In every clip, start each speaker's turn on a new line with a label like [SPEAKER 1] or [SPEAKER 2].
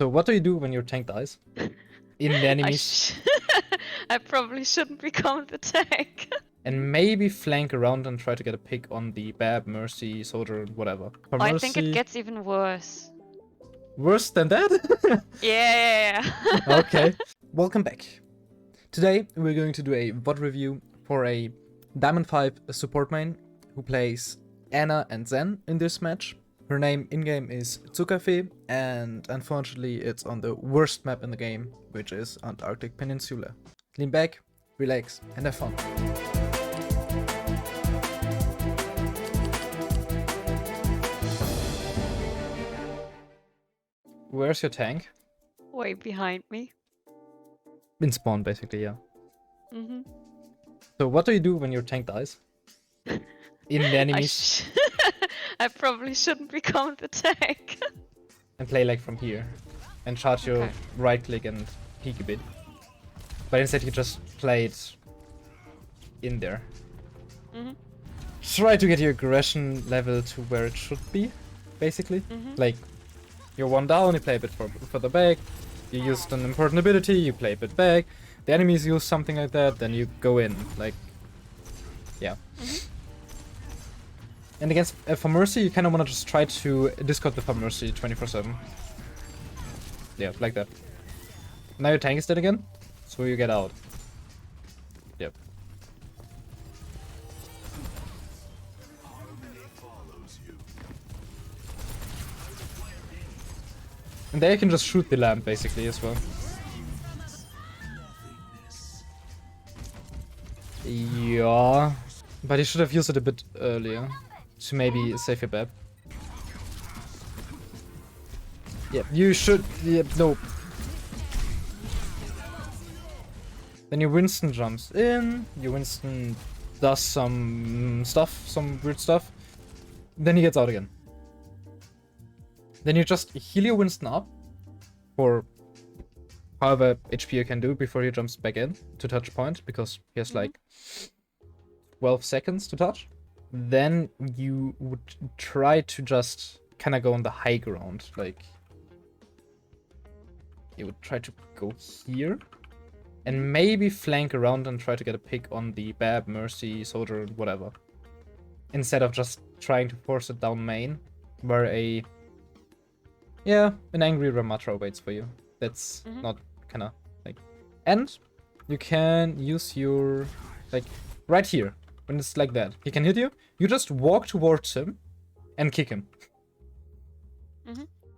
[SPEAKER 1] So what do you do when your tank dies? In the enemies?
[SPEAKER 2] I probably shouldn't become the tank.
[SPEAKER 1] And maybe flank around and try to get a pick on the Bab, Mercy, Soldier, whatever. For
[SPEAKER 2] I think it
[SPEAKER 1] Mercy...
[SPEAKER 2] gets even worse.
[SPEAKER 1] Worse than that?
[SPEAKER 2] Yeah.
[SPEAKER 1] Okay. Welcome back. Today we're going to do a VOD review for a Diamond 5 support main who plays ANA and ZEN in this match. Her name in-game is Zuckerfee, and unfortunately it's on the worst map in the game, which is Antarctic Peninsula. Lean back, relax, and have fun. Where's your tank?
[SPEAKER 2] Way behind me.
[SPEAKER 1] In spawn, basically, yeah.
[SPEAKER 2] Mm-hmm.
[SPEAKER 1] So what do you do when your tank dies? In the enemies?
[SPEAKER 2] I probably shouldn't become the tank.
[SPEAKER 1] And play like from here. And charge your right click and peek a bit. But instead you just play it in there.
[SPEAKER 2] Mm-hmm.
[SPEAKER 1] Try to get your aggression level to where it should be, basically.
[SPEAKER 2] Mm-hmm.
[SPEAKER 1] Like, you're one down, you play a bit further back. You used an important ability, you play a bit back. The enemies use something like that, then you go in. Like, yeah.
[SPEAKER 2] Mm-hmm.
[SPEAKER 1] And against for Mercy, you kind of want to just try to discard the for Mercy 24/7. Yeah, like that. Now your tank is dead again, so you get out. Yep. And there you can just shoot the lamp, basically, as well. Yeah. But you should have used it a bit earlier. To maybe save your Bab. Yep, you should... Yep, no. Then your Winston jumps in. Your Winston does some stuff, some weird stuff. Then he gets out again. Then you just heal your Winston up for however HP you can do before he jumps back in to touch point, because he has like 12 seconds to touch. Then you would try to just kind of go on the high ground, like you would try to go here and maybe flank around and try to get a pick on the Bab, Mercy, Soldier, whatever, instead of just trying to force it down main where an angry Ramatra waits for you. That's not kind of like... And you can use your, like, right here, when it's like that. He can hit you, you just walk towards him and kick him.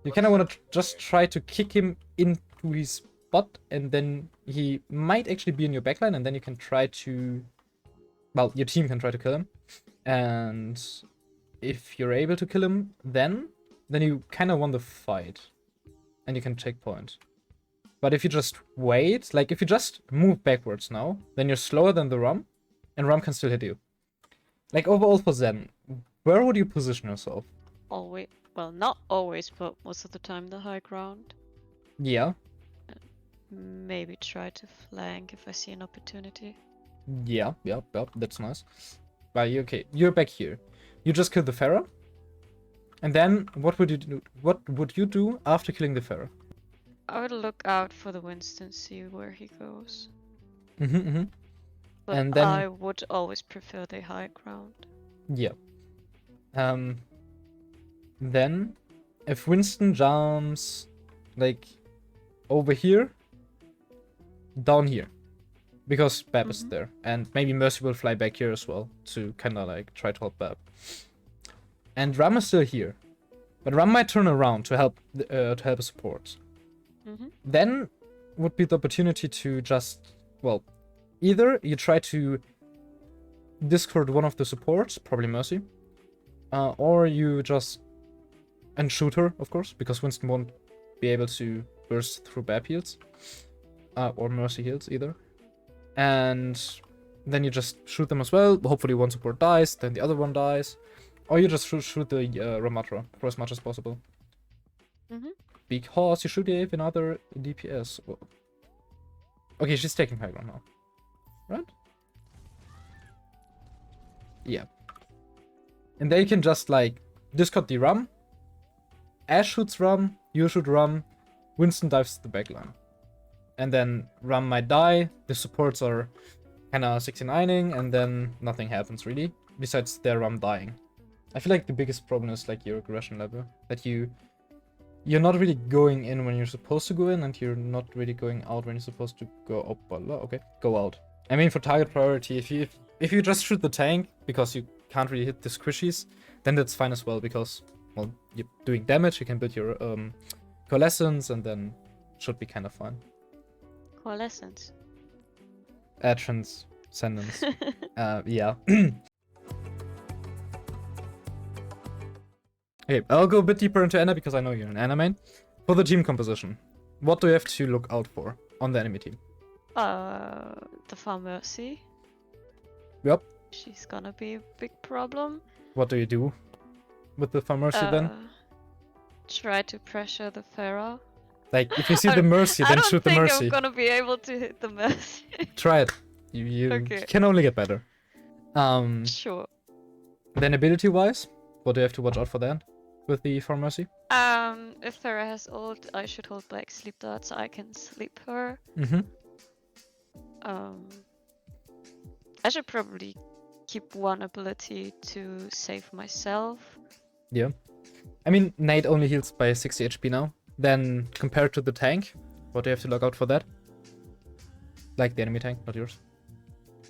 [SPEAKER 1] You kind of want to just try to kick him into his butt, and then he might actually be in your backline, and then you can try to... Well, your team can try to kill him. And if you're able to kill him, then you kind of won the fight. And you can take point. But if you just wait, like if you just move backwards now, then you're slower than the Rum, and Rum can still hit you. Like overall for Zen, where would you position yourself?
[SPEAKER 2] Always, well, not always, but most of the time the high ground.
[SPEAKER 1] Yeah.
[SPEAKER 2] Maybe try to flank if I see an opportunity.
[SPEAKER 1] Yeah, that's nice. But okay, you're back here. You just killed the Pharaoh. And then what would you do? What would you do after killing the Pharaoh?
[SPEAKER 2] I would look out for the Winston, see where he goes. But
[SPEAKER 1] And then
[SPEAKER 2] I would always prefer the high ground.
[SPEAKER 1] Yeah. Then if Winston jumps like over here, down here, because Bab is there, and maybe Mercy will fly back here as well to kind of like try to help Bab. And Ram is still here, but Ram might turn around to help a support. Then would be the opportunity to just, well, either you try to discard one of the supports, probably Mercy, or you just and shoot her, of course, because Winston won't be able to burst through Bab heals, or Mercy heals either. And then you just shoot them as well. Hopefully one support dies, then the other one dies. Or you just shoot the Ramatra for as much as possible. Because you should have another DPS. Well, okay, she's taking high ground now. Right? Yeah. And then you can just like discard the Rum. Ash shoots Rum, you shoot Rum, Winston dives to the backline. And then Ram might die, the supports are kinda 69ing, and then nothing happens really, besides their Ram dying. I feel like the biggest problem is like your aggression level, that you're not really going in when you're supposed to go in, and you're not really going out when you're supposed to go go out. I mean, for target priority, if you just shoot the tank because you can't really hit the squishies, then that's fine as well, because, well, you're doing damage, you can build your coalescence, and then should be kind of fine.
[SPEAKER 2] Coalescence.
[SPEAKER 1] Transcendence. Yeah. Okay, I'll go a bit deeper into ANA because I know you're an ANA main. For the team composition, what do you have to look out for on the enemy team?
[SPEAKER 2] The Pharmercy.
[SPEAKER 1] Yep.
[SPEAKER 2] She's gonna be a big problem.
[SPEAKER 1] What do you do with the Pharmercy then?
[SPEAKER 2] Try to pressure the Pharah.
[SPEAKER 1] Like, if you see the Mercy, then shoot the Mercy.
[SPEAKER 2] I don't think I'm gonna be able to hit the Mercy.
[SPEAKER 1] Try it. You
[SPEAKER 2] Okay.
[SPEAKER 1] can only get better.
[SPEAKER 2] Sure.
[SPEAKER 1] Then ability-wise, what do you have to watch out for then with the Pharmercy?
[SPEAKER 2] If Pharah has ult, I should hold back sleep dart so I can sleep her.
[SPEAKER 1] Mm-hmm.
[SPEAKER 2] I should probably keep one ability to save myself.
[SPEAKER 1] Yeah. I mean, Nate only heals by 60 HP now. Then, compared to the tank, what do you have to look out for that? Like the enemy tank, not yours.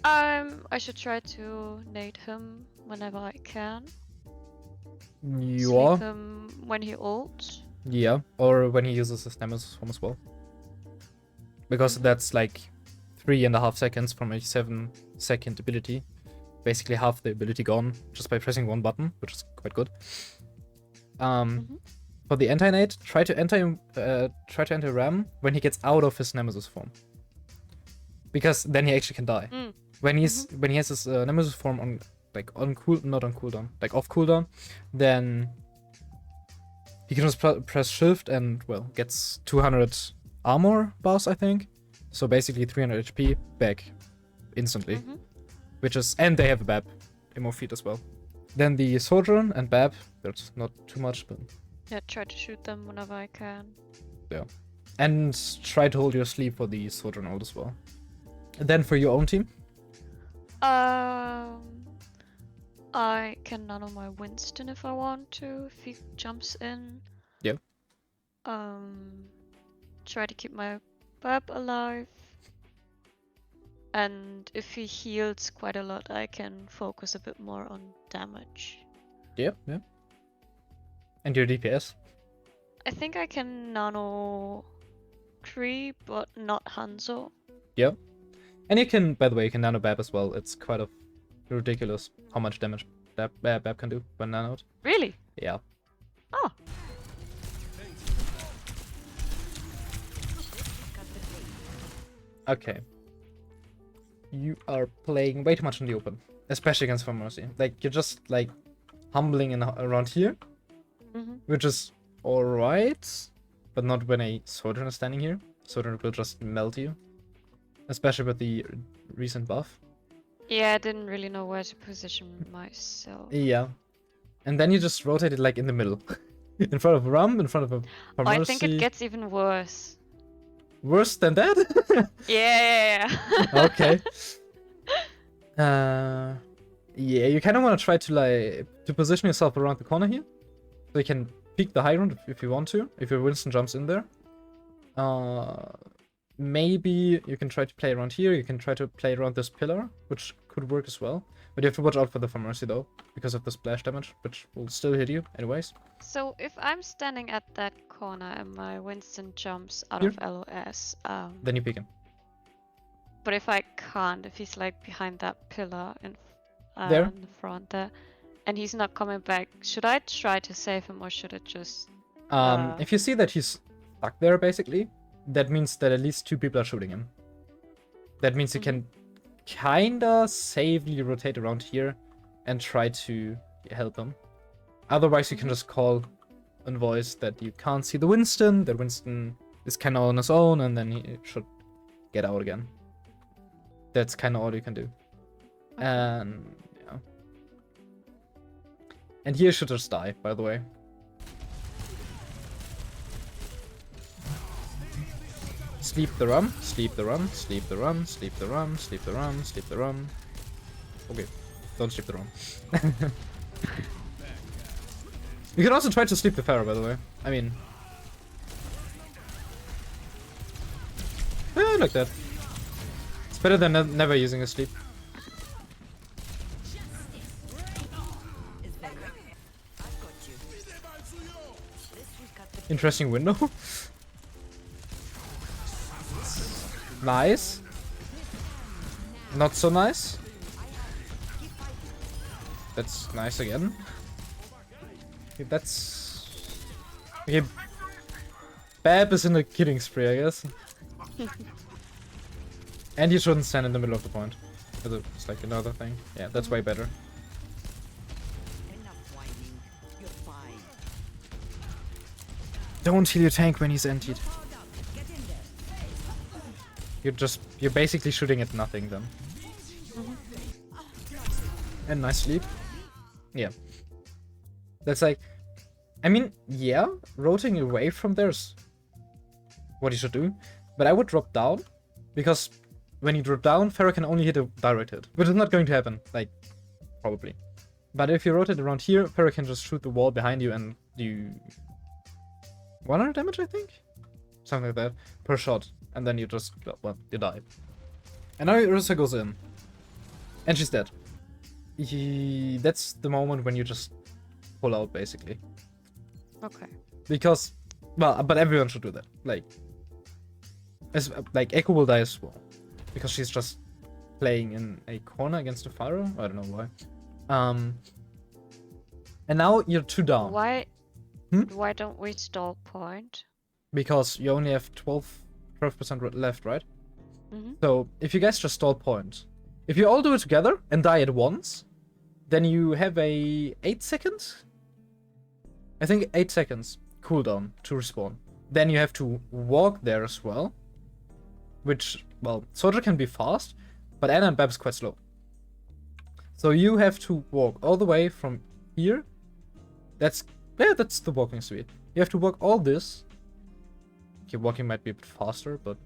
[SPEAKER 2] I should try to nade him whenever I can.
[SPEAKER 1] Yeah.
[SPEAKER 2] Sleep him when he ults.
[SPEAKER 1] Yeah, or when he uses his Nemesis form as well. Because that's like 3.5 seconds from a 7-second ability. Basically half the ability gone just by pressing one button, which is quite good. For the anti-nade, try to enter Ram when he gets out of his Nemesis form. Because then he actually can die. When he has his Nemesis form on not on cooldown, like off cooldown, then he can just press shift and, well, gets 200 armor bars, I think. So basically 300 HP back instantly. Which is, and they have a BAB immo feat as well. Then the Sojourn and BAB, there's not too much, but
[SPEAKER 2] yeah, try to shoot them whenever I can.
[SPEAKER 1] Yeah. And try to hold your sleep for the Sojourn ult as well. And then for your own team?
[SPEAKER 2] I can nano my Winston if I want to, if he jumps in.
[SPEAKER 1] Yeah.
[SPEAKER 2] Try to keep my BAB alive. And if he heals quite a lot, I can focus a bit more on damage.
[SPEAKER 1] Yeah. And your DPS?
[SPEAKER 2] I think I can nano Kree, but not Hanzo.
[SPEAKER 1] Yeah. And you can, by the way, you can nano BAB as well. It's quite ridiculous how much damage that BAB can do when nanoed.
[SPEAKER 2] Really?
[SPEAKER 1] Yeah.
[SPEAKER 2] Oh.
[SPEAKER 1] Okay. You are playing way too much in the open, especially against Pharmercy. Like, you're just, like, humbling around here, which is alright, but not when a Sojourn is standing here. Sojourn will just melt you, especially with the recent buff.
[SPEAKER 2] Yeah, I didn't really know where to position myself.
[SPEAKER 1] Yeah. And then you just rotate it, like, in the middle. In front of Ram, in front of a Pharmercy.
[SPEAKER 2] I think it gets even worse.
[SPEAKER 1] Worse than that?
[SPEAKER 2] Yeah.
[SPEAKER 1] Okay. Yeah, you kind of want to try to, like, to position yourself around the corner here. So you can peek the high ground if you want to, if your Winston jumps in there. Maybe you can try to play around here, you can try to play around this pillar, which could work as well. But you have to watch out for the Pharmercy though, because of the splash damage, which will still hit you anyways.
[SPEAKER 2] So if I'm standing at that corner and my Winston jumps out of LOS,
[SPEAKER 1] then you peek him.
[SPEAKER 2] But if I can't, if he's like behind that pillar in
[SPEAKER 1] There?
[SPEAKER 2] the front there, and he's not coming back, should I try to save him or should I just...
[SPEAKER 1] If you see that he's stuck there basically, that means that at least 2 people are shooting him. That means you can kinda safely rotate around here and try to help him. Otherwise you can just call in voice that you can't see the Winston, that Winston is kinda on his own, and then he should get out again. That's kinda all you can do. And yeah. And here should just die, by the way. Sleep the run, sleep the run, sleep the run, sleep the run, sleep the run, sleep the run. Okay, don't sleep the run. You can also try to sleep the Pharaoh, by the way. I mean... I like that. It's better than never using a sleep. Interesting window. Nice. Not so nice. That's nice again. Okay, that's... Okay. Bab is in a killing spree, I guess. And you shouldn't stand in the middle of the point. It's like another thing. Yeah, that's way better. Don't heal your tank when he's emptied. You're basically shooting at nothing then. And nice sleep. Yeah. That's like, I mean, yeah, rotating away from there is what you should do. But I would drop down, because when you drop down, Pharaoh can only hit a direct hit, which is not going to happen, like, probably. But if you rotate around here, Pharaoh can just shoot the wall behind you and do 100 damage, I think? Something like that, per shot. And then you just, well, you die. And now Ursa goes in. And she's dead. That's the moment when you just pull out, basically.
[SPEAKER 2] Okay.
[SPEAKER 1] Because, well, but everyone should do that. Like Echo will die as well. Because she's just playing in a corner against the Pharaoh. I don't know why. And now you're 2 down.
[SPEAKER 2] Why don't we stall point?
[SPEAKER 1] Because you only have 12% left, right? So if you guys just stall point, if you all do it together and die at once, then you have a 8 seconds? I think 8 seconds cooldown to respawn. Then you have to walk there as well. Which, well, Soldier can be fast, but Ana and Bab is quite slow. So you have to walk all the way from here. That's the walking speed. You have to walk all this. Okay, walking might be a bit faster, but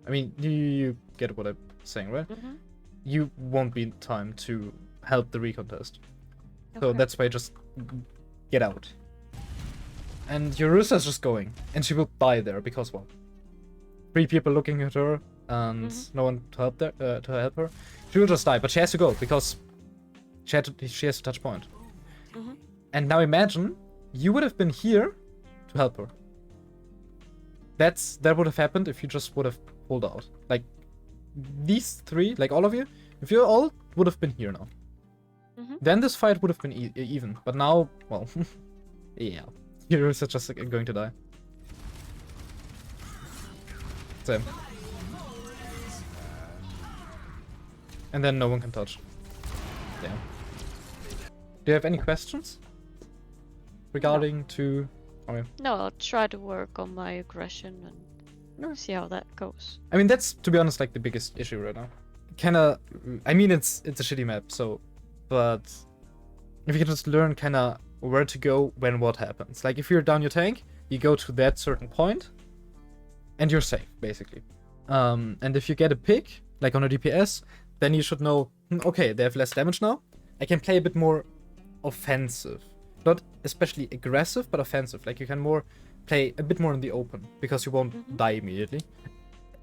[SPEAKER 1] I mean, you get what I'm saying, right? You won't be in time to help the recontest. So that's why you just get out. And Ursa's just going, and she will die there because, well, 3 people looking at her and no one to help her. She will just die, but she has to go because she has to touch point. And now imagine you would have been here to help her. That would have happened if you just would have pulled out. Like these 3, like all of you, if you all would have been here now, then this fight would have been even. But now, well, yeah, you're just going to die. Same. And then no one can touch. Yeah. Do you have any questions regarding to? Okay.
[SPEAKER 2] No, I'll try to work on my aggression and see how that goes.
[SPEAKER 1] I mean, that's, to be honest, like the biggest issue right now. Kinda, I mean, it's a shitty map, so, but if you can just learn kinda where to go when what happens. Like if you're down your tank, you go to that certain point, and you're safe, basically. And if you get a pick, like on a DPS, then you should know, okay, they have less damage now. I can play a bit more offensive. Not especially aggressive, but offensive. Like you can play a bit more in the open, because you won't die immediately.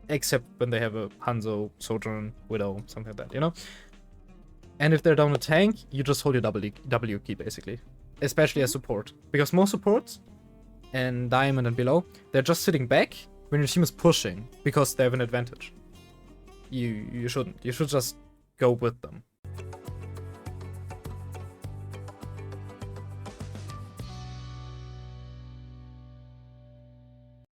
[SPEAKER 1] Except when they have a Hanzo, Sojourn, Widow, something like that, you know? And if they're down a tank, you just hold your W key, basically. Especially as support. Because most supports, and Diamond and below, they're just sitting back when your team is pushing, because they have an advantage. You shouldn't. You should just go with them.